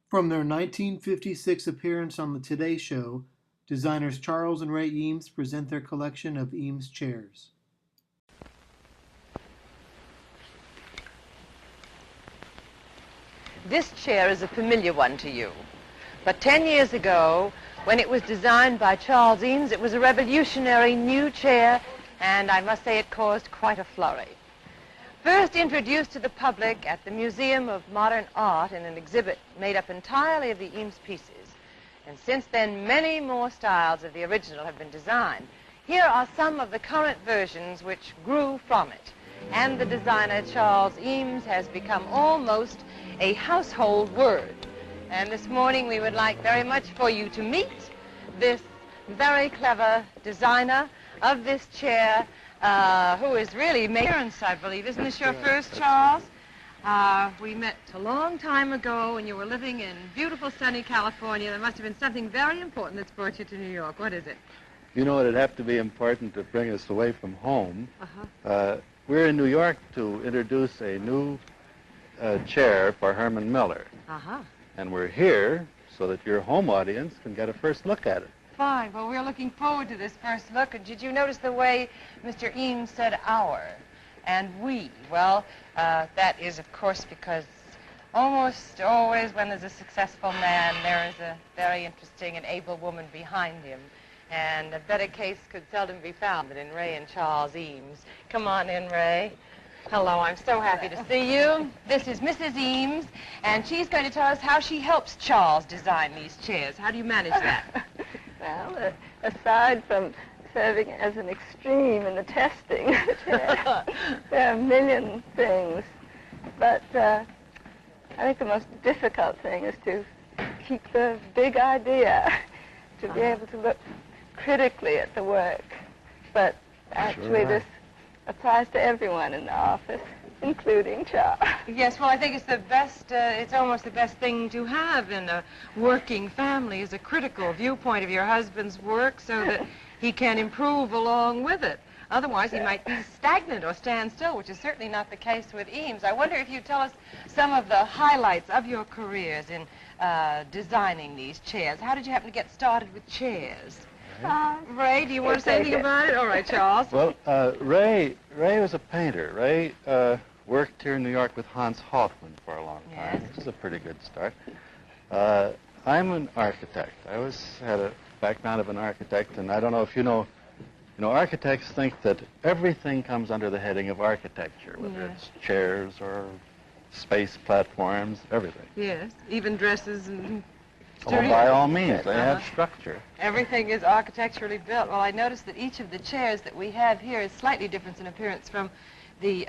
From their 1956 appearance on the Today Show, designers Charles and Ray Eames present their collection of Eames chairs. This chair is a familiar one to you. But 10 years ago, when it was designed by Charles Eames, it was a revolutionary new chair, and I must say it caused quite a flurry. First introduced to the public at the Museum of Modern Art in an exhibit made up entirely of the Eames pieces, and since then many more styles of the original have been designed. Here are some of the current versions which grew from it, and the designer Charles Eames has become almost a household word. And this morning we would like very much for you to meet this very clever designer of this chair, who is really parents, I believe. Isn't this your first, Charles? We met a long time ago when you were living in beautiful sunny California. There must have been something very important that's brought you to New York. What is it? You know, it'd have to be important to bring us away from home. We're in New York to introduce a new chair for Herman Miller. And we're here so that your home audience can get a first look at it. Fine. Well, we're looking forward to this first look. And did you notice the way Mr. Eames said our and we? Well, that is, of course, because almost always when there's a successful man, there is a very interesting and able woman behind him. And a better case could seldom be found than in Ray and Charles Eames. Come on in, Ray. Hello, I'm so happy to see you. This is Mrs. Eames, and she's going to tell us how she helps Charles design these chairs. How do you manage that? Well, aside from serving as an extreme in the testing of the chair, there are a million things. But I think the most difficult thing is to keep the big idea, to be able to look critically at the work. But actually this applies to everyone in the office, including Charles. Yes, well, I think it's the best, it's almost the best thing to have in a working family is a critical viewpoint of your husband's work so that he can improve along with it. Otherwise, he might be stagnant or stand still, which is certainly not the case with Eames. I wonder if you'd tell us some of the highlights of your careers in designing these chairs. How did you happen to get started with chairs? Ray, do you want to say anything about it? All right, Charles. Well, Ray was a painter. Ray worked here in New York with Hans Hofmann for a long time, which is a pretty good start. I'm an architect. I always had a background of an architect, and I don't know if you know, architects think that everything comes under the heading of architecture, whether it's chairs or space platforms, everything. Yes, even dresses and Oh, by all means, they have structure. Everything is architecturally built. Well, I noticed that each of the chairs that we have here is slightly different in appearance from the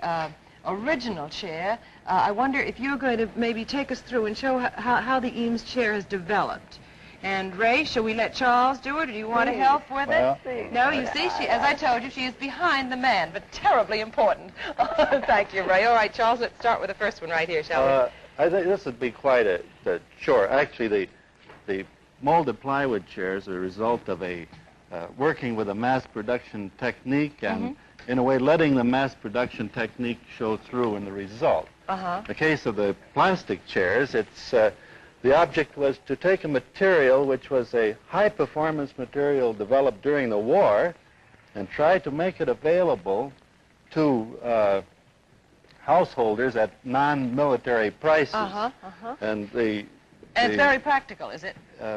original chair. I wonder if you're going to maybe take us through and show how the Eames chair has developed. And Ray, shall we let Charles do it, or do you want to help with it? No, you see, as I told you, she is behind the man, but terribly important. Thank you, Ray. All right, Charles, let's start with the first one right here, shall we? I think this would be quite a chore. Actually, the molded plywood chairs are a result of a working with a mass production technique and, in a way, letting the mass production technique show through in the result. In the case of the plastic chairs, it's the object was to take a material which was a high-performance material developed during the war and try to make it available to householders at non-military prices. And it's very practical, is it?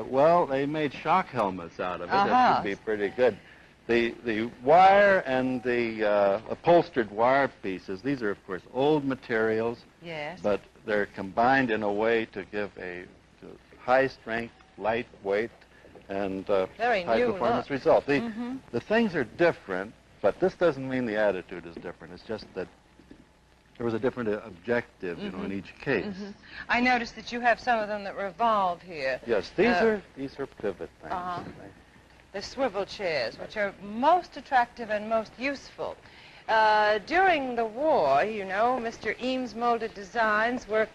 Well, they made shock helmets out of it. That would be pretty good. The wire and the upholstered wire pieces, these are, of course, old materials. Yes. But they're combined in a way to give a high strength, light weight, and high performance result. The things are different, but this doesn't mean the attitude is different. It's just that there was a different objective, in each case. I noticed that you have some of them that revolve here. Yes, these are pivot things. The swivel chairs, which are most attractive and most useful. During the war, Mr. Eames' molded designs were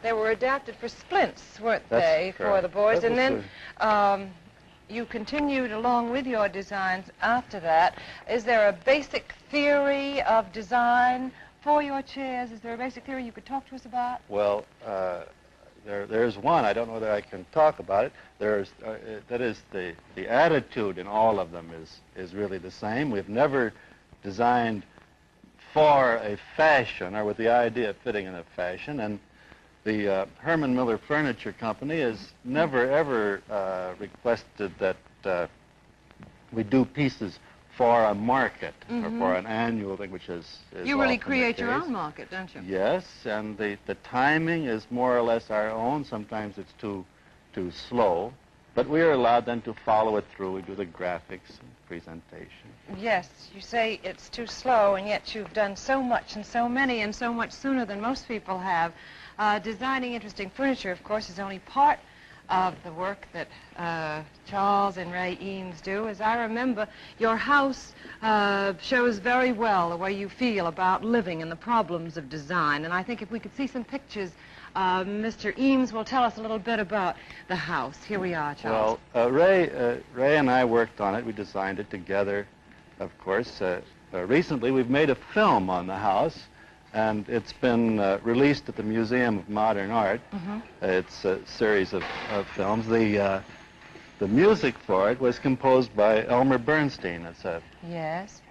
they were adapted for splints, weren't they, for the boys? And then you continued along with your designs after that. Is there a basic theory of design for your chairs? Is there a basic theory you could talk to us about? Well, there's one. I don't know whether I can talk about it. That is the attitude in all of them is really the same. We've never designed for a fashion or with the idea of fitting in a fashion, and the Herman Miller Furniture Company has never ever requested that we do pieces for a market or for an annual thing, which is You really often the create your case. own market, don't you? Yes, and the timing is more or less our own. Sometimes it's too slow, but we are allowed then to follow it through. We do the graphics and presentation. Yes, you say it's too slow, and yet you've done so much and so many and so much sooner than most people have. Designing interesting furniture, of course, is only part of the work that Charles and Ray Eames do. As I remember, your house shows very well the way you feel about living and the problems of design. And I think if we could see some pictures, Mr. Eames will tell us a little bit about the house. Here we are, Charles. Well, Ray and I worked on it. We designed it together, of course. Recently, we've made a film on the house, and it's been released at the Museum of Modern Art. It's a series of films. The music for it was composed by Elmer Bernstein. It's a Yes.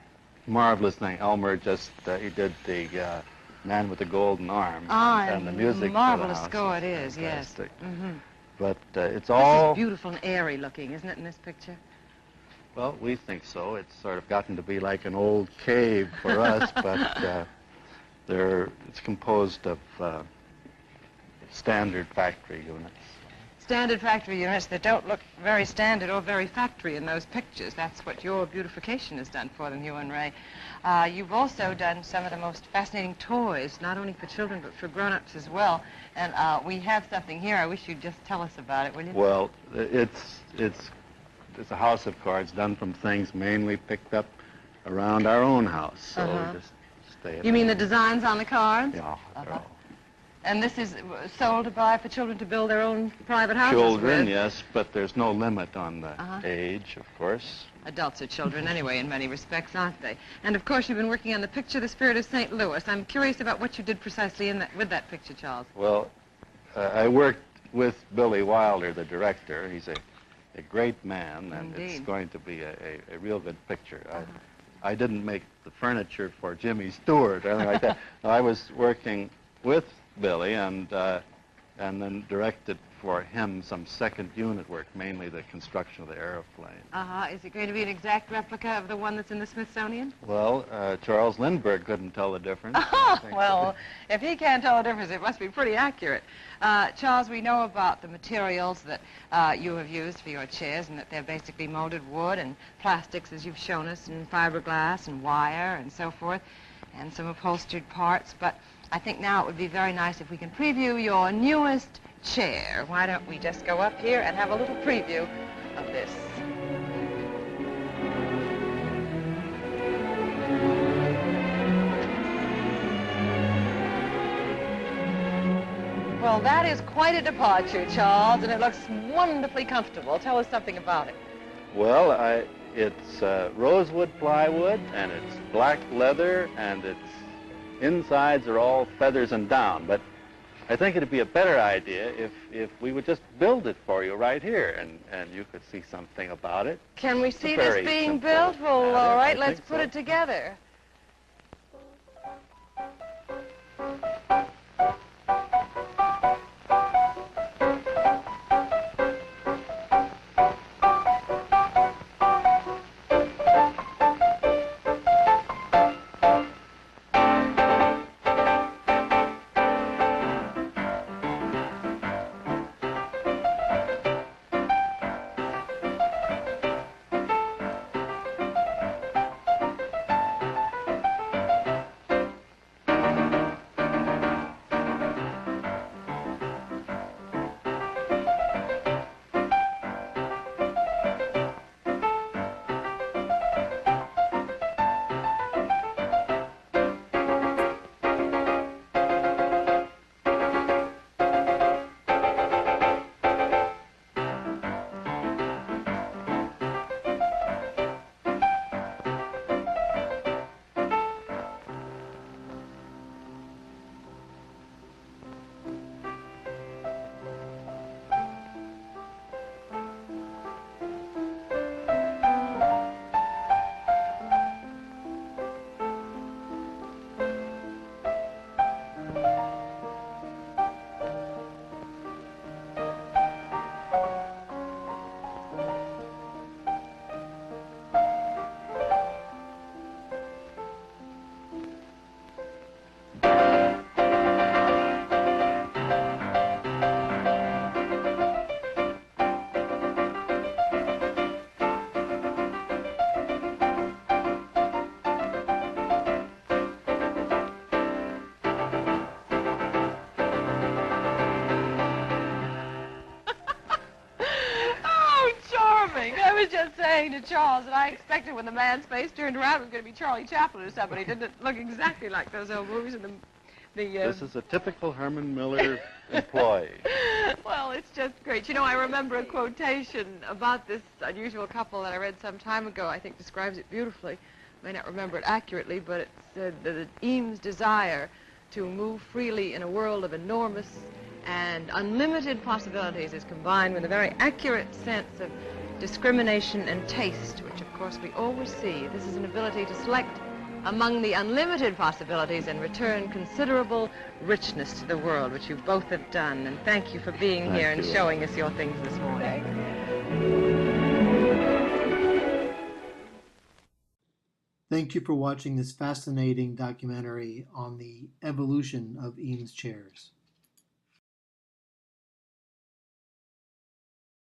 marvelous thing. Elmer he did the Man with the Golden Arm, and the music marvelous for the score house it is, fantastic. yes. But it's This all... is beautiful and airy looking, isn't it, in this picture? Well, we think so. It's sort of gotten to be like an old cave for us, but it's composed of standard factory units. Standard factory units that don't look very standard or very factory in those pictures. That's what your beautification has done for them, you and Ray. You've also done some of the most fascinating toys, not only for children but for grown-ups as well. And we have something here. I wish you'd just tell us about it, will you? Well, it's a house of cards done from things mainly picked up around our own house. So we just stay at You mean the home. designs on the cards? Yeah, they're all And this is sold to buy for children to build their own private houses children, with. yes, but there's no limit on the age, of course. Adults are children anyway, in many respects, aren't they? And of course, you've been working on the picture, The Spirit of St. Louis. I'm curious about what you did precisely with that picture, Charles. Well, I worked with Billy Wilder, the director. He's a great man, and it's Indeed. going to be a real good picture. I didn't make the furniture for Jimmy Stewart or anything like that. No, I was working with Billy and then directed for him some second unit work, mainly the construction of the aeroplane. Is it going to be an exact replica of the one that's in the Smithsonian? Well, Charles Lindbergh couldn't tell the difference. I think. Well, if he can't tell the difference, it must be pretty accurate. Charles, we know about the materials that you have used for your chairs, and that they're basically molded wood and plastics, as you've shown us, and fiberglass and wire and so forth, and some upholstered parts. But I think now it would be very nice if we can preview your newest chair. Why don't we just go up here and have a little preview of this? Well, that is quite a departure, Charles, and it looks wonderfully comfortable. Tell us something about it. Well, it's rosewood plywood, and it's black leather, and its insides are all feathers and down. But I think it'd be a better idea if we would just build it for you right here, and you could see something about it. Can we see It's a this very being simple built? Well, matter. all right, I let's think put so. it together. saying to Charles that I expected when the man's face turned around it was going to be Charlie Chaplin or somebody. Didn't it look exactly like those old movies? And This is a typical Herman Miller employee. Well, it's just great. You know, I remember a quotation about this unusual couple that I read some time ago. I think describes it beautifully. I may not remember it accurately, but it said that Eames' desire to move freely in a world of enormous and unlimited possibilities is combined with a very accurate sense of discrimination and taste, which of course we always see. This is an ability to select among the unlimited possibilities and return considerable richness to the world, which you both have done. And thank you for being here and showing us your things this morning. Thank you for watching this fascinating documentary on the evolution of Eames chairs.